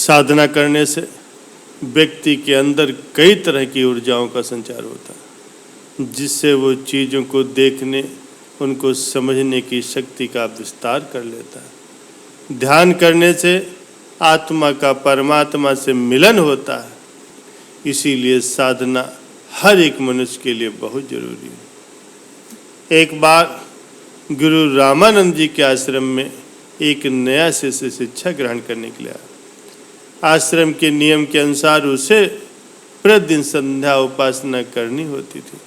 साधना करने से व्यक्ति के अंदर कई तरह की ऊर्जाओं का संचार होता है, जिससे वो चीज़ों को देखने, उनको समझने की शक्ति का विस्तार कर लेता है। ध्यान करने से आत्मा का परमात्मा से मिलन होता है। इसीलिए साधना हर एक मनुष्य के लिए बहुत जरूरी है। एक बार गुरु रामानंद जी के आश्रम में एक नया शिष्य शिक्षा ग्रहण करने के लिए आया। आश्रम के नियम के अनुसार उसे प्रतिदिन संध्या उपासना करनी होती थी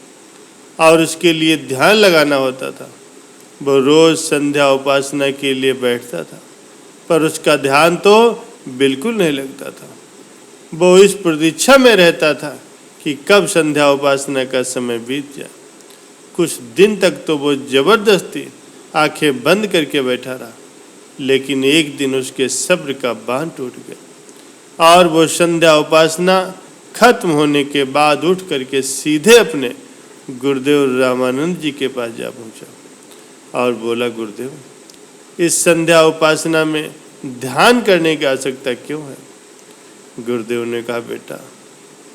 और उसके लिए ध्यान लगाना होता था। वो रोज संध्या उपासना के लिए बैठता था, पर उसका ध्यान तो बिल्कुल नहीं लगता था। वो इस प्रतीक्षा में रहता था कि कब संध्या उपासना का समय बीत जाए। कुछ दिन तक तो वो जबरदस्ती आंखें बंद करके बैठा रहा, लेकिन एक दिन उसके सब्र का बांध टूट गया और वो संध्या उपासना खत्म होने के बाद उठ करके सीधे अपने गुरुदेव रामानंद जी के पास जा पहुंचा और बोला, गुरुदेव, इस संध्या उपासना में ध्यान करने की आवश्यकता क्यों है? गुरुदेव ने कहा, बेटा,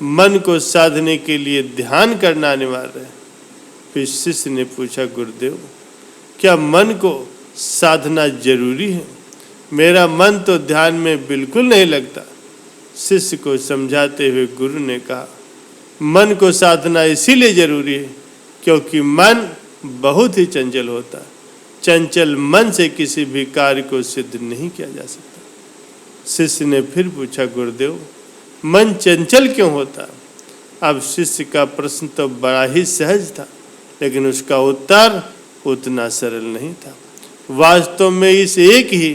मन को साधने के लिए ध्यान करना अनिवार्य है। फिर शिष्य ने पूछा, गुरुदेव, क्या मन को साधना जरूरी है? मेरा मन तो ध्यान में बिल्कुल नहीं लगता। शिष्य को समझाते हुए गुरु ने कहा, मन को साधना इसीलिए जरूरी है क्योंकि मन बहुत ही चंचल होता है। चंचल मन से किसी भी कार्य को सिद्ध नहीं किया जा सकता। शिष्य ने फिर पूछा, गुरुदेव, मन चंचल क्यों होता? अब शिष्य का प्रश्न तो बड़ा ही सहज था, लेकिन उसका उत्तर उतना सरल नहीं था। वास्तव में इस एक ही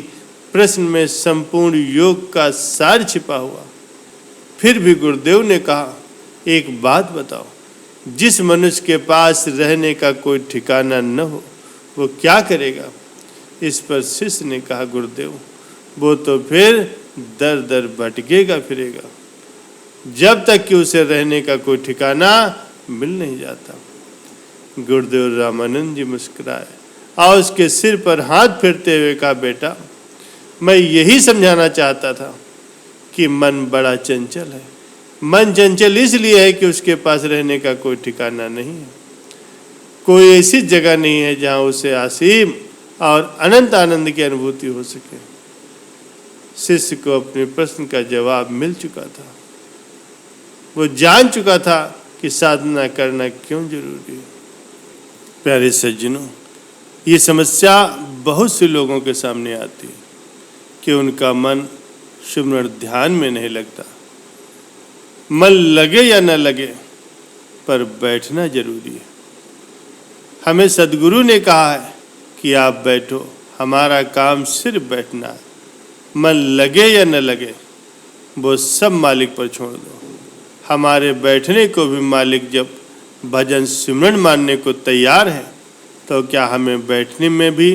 प्रश्न में संपूर्ण योग का सार छिपा हुआ। फिर भी गुरुदेव ने कहा, एक बात बताओ, जिस मनुष्य के पास रहने का कोई ठिकाना न हो, वो क्या करेगा? इस पर शिष्य ने कहा, गुरुदेव, वो तो फिर दर दर भटकेगा फिरेगा, जब तक कि उसे रहने का कोई ठिकाना मिल नहीं जाता। गुरुदेव रामानंद जी मुस्कुराए और उसके सिर पर हाथ फेरते हुए कहा, बेटा, मैं यही समझाना चाहता था कि मन बड़ा चंचल है। मन चंचल इसलिए है कि उसके पास रहने का कोई ठिकाना नहीं है। कोई ऐसी जगह नहीं है जहां उसे असीम और अनंत आनंद की अनुभूति हो सके। शिष्य को अपने प्रश्न का जवाब मिल चुका था। वो जान चुका था कि साधना करना क्यों जरूरी है। प्यारे सज्जनों, ये समस्या बहुत से लोगों के सामने आती है कि उनका मन सुमरण ध्यान में नहीं लगता। मन लगे या न लगे, पर बैठना जरूरी है। हमें सद्गुरु ने कहा है कि आप बैठो, हमारा काम सिर्फ बैठना है। मन लगे या न लगे, वो सब मालिक पर छोड़ दो। हमारे बैठने को भी मालिक जब भजन सिमरन मानने को तैयार है, तो क्या हमें बैठने में भी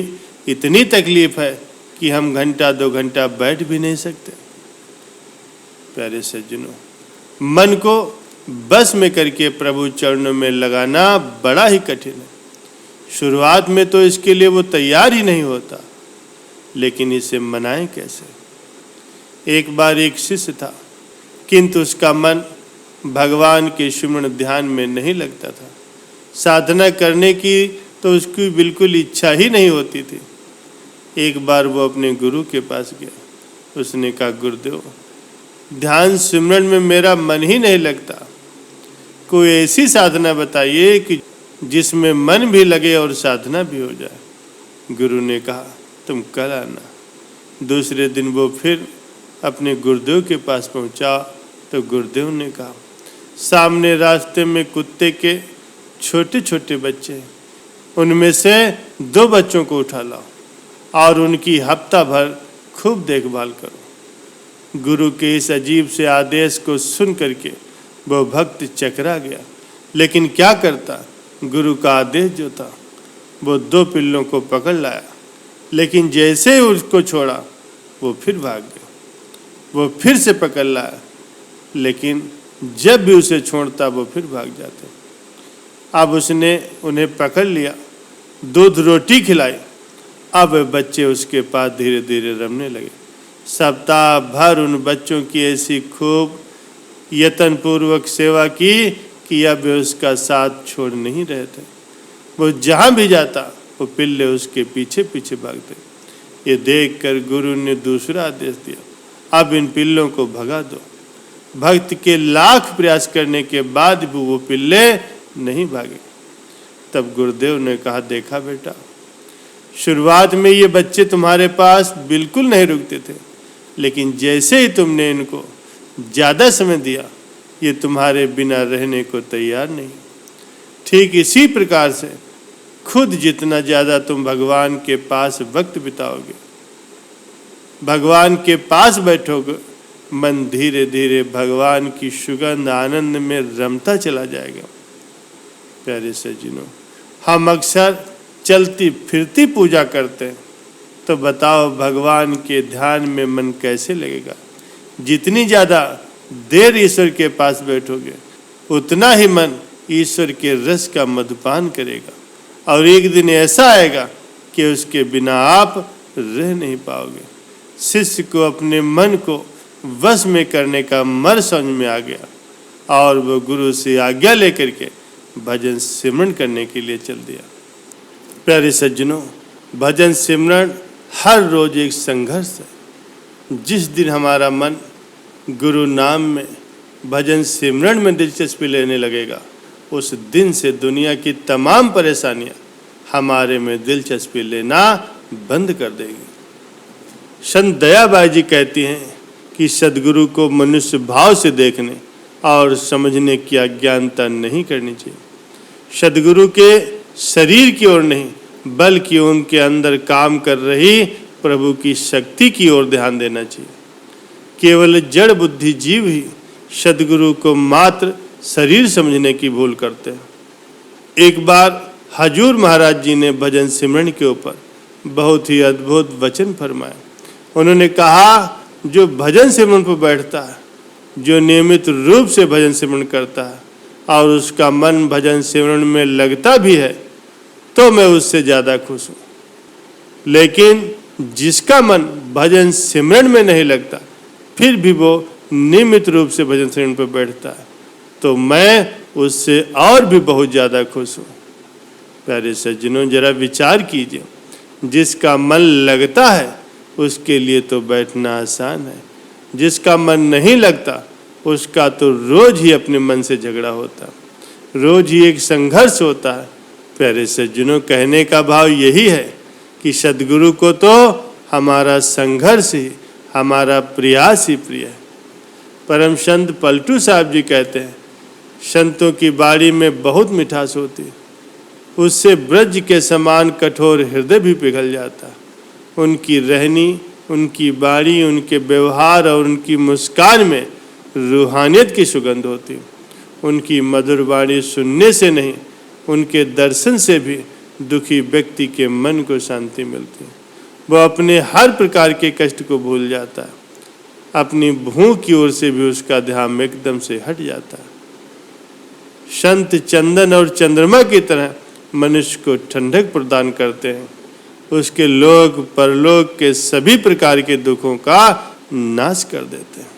इतनी तकलीफ है कि हम घंटा 2 घंटा बैठ भी नहीं सकते? प्यारे सज्जनों, मन को बस में करके प्रभु चरणों में लगाना बड़ा ही कठिन है। शुरुआत में तो इसके लिए वो तैयार ही नहीं होता, लेकिन इसे मनाएं कैसे? एक बार एक शिष्य था, किंतु उसका मन भगवान के सुमरण ध्यान में नहीं लगता था। साधना करने की तो उसकी बिल्कुल इच्छा ही नहीं होती थी। एक बार वो अपने गुरु के पास गया। उसने कहा, गुरुदेव, ध्यान सिमरन में मेरा मन ही नहीं लगता। कोई ऐसी साधना बताइए कि जिसमें मन भी लगे और साधना भी हो जाए। गुरु ने कहा, तुम कल आना। दूसरे दिन वो फिर अपने गुरुदेव के पास पहुंचा तो गुरुदेव ने कहा, सामने रास्ते में कुत्ते के छोटे छोटे बच्चे हैं, उनमें से 2 बच्चों को उठा लाओ और उनकी हफ्ता भर खूब देखभाल करो। गुरु के इस अजीब से आदेश को सुन करके वो भक्त चकरा गया, लेकिन क्या करता? गुरु का आदेश जो था, वो 2 पिल्लों को पकड़ लाया, लेकिन जैसे ही उसको छोड़ा वो फिर भाग गया। वो फिर से पकड़ लाया, लेकिन जब भी उसे छोड़ता वो फिर भाग जाते। अब उसने उन्हें पकड़ लिया, दूध रोटी खिलाई। अब बच्चे उसके पास धीरे धीरे रमने लगे। सप्ताह भर उन बच्चों की ऐसी खूब यत्नपूर्वक सेवा की कि अब वे उसका साथ छोड़ नहीं रहे थे। वो जहाँ भी जाता वो पिल्ले उसके पीछे पीछे भागते। ये देखकर गुरु ने दूसरा आदेश दिया, अब इन पिल्लों को भगा दो। भक्त के लाख प्रयास करने के बाद भी वो पिल्ले नहीं भागे। तब गुरुदेव ने कहा, देखा बेटा, शुरुआत में ये बच्चे तुम्हारे पास बिल्कुल नहीं रुकते थे, लेकिन जैसे ही तुमने इनको ज़्यादा समय दिया, ये तुम्हारे बिना रहने को तैयार नहीं। ठीक इसी प्रकार से खुद जितना ज़्यादा तुम भगवान के पास वक्त बिताओगे, भगवान के पास बैठोगे, मन धीरे धीरे भगवान की सुगंध आनंद में रमता चला जाएगा। प्यारे सज्जनों, हम अक्सर चलती फिरती पूजा करते हैं, तो बताओ भगवान के ध्यान में मन कैसे लगेगा। जितनी ज़्यादा देर ईश्वर के पास बैठोगे, उतना ही मन ईश्वर के रस का मधुपान करेगा, और एक दिन ऐसा आएगा कि उसके बिना आप रह नहीं पाओगे। शिष्य को अपने मन को वश में करने का मर्म समझ में आ गया, और वो गुरु से आज्ञा लेकर के भजन सिमरन करने के लिए चल दिया। प्यारे सज्जनों, भजन सिमरन हर रोज एक संघर्ष है। जिस दिन हमारा मन गुरु नाम में, भजन सिमरन में दिलचस्पी लेने लगेगा, उस दिन से दुनिया की तमाम परेशानियां हमारे में दिलचस्पी लेना बंद कर देगी। संत दयाबाई जी कहती हैं कि सद्गुरु को मनुष्य भाव से देखने और समझने की अज्ञानता नहीं करनी चाहिए। सद्गुरु के शरीर की ओर नहीं, बल्कि उनके अंदर काम कर रही प्रभु की शक्ति की ओर ध्यान देना चाहिए। केवल जड़ बुद्धि जीव ही सद्गुरु को मात्र शरीर समझने की भूल करते हैं। एक बार हजूर महाराज जी ने भजन सिमरन के ऊपर बहुत ही अद्भुत वचन फरमाए। उन्होंने कहा, जो भजन सिमरन पर बैठता है, जो नियमित रूप से भजन सिमरन करता है और उसका मन भजन सिमरन में लगता भी है, तो मैं उससे ज़्यादा खुश हूँ। लेकिन जिसका मन भजन सिमरन में नहीं लगता, फिर भी वो नियमित रूप से भजन सिमरन पर बैठता है, तो मैं उससे और भी बहुत ज़्यादा खुश हूँ। प्यारे सज्जनों, जरा विचार कीजिए, जिसका मन लगता है उसके लिए तो बैठना आसान है, जिसका मन नहीं लगता उसका तो रोज ही अपने मन से झगड़ा होता, रोज ही एक संघर्ष होता है। प्यारे सज्जनों, कहने का भाव यही है कि सद्गुरु को तो हमारा संघर्ष ही, हमारा प्रयास ही प्रिय है। परम संत पलटू साहब जी कहते हैं, संतों की बाणी में बहुत मिठास होती है, उससे ब्रज के समान कठोर हृदय भी पिघल जाता है। उनकी रहनी, उनकी बाणी, उनके व्यवहार और उनकी मुस्कान में रूहानियत की सुगंध होती है। उनकी मधुर वाणी सुनने से नहीं, उनके दर्शन से भी दुखी व्यक्ति के मन को शांति मिलती है। वह अपने हर प्रकार के कष्ट को भूल जाता है, अपनी भूख की ओर से भी उसका ध्यान एकदम से हट जाता है। संत चंदन और चंद्रमा की तरह मनुष्य को ठंडक प्रदान करते हैं, उसके लोक परलोक के सभी प्रकार के दुखों का नाश कर देते हैं।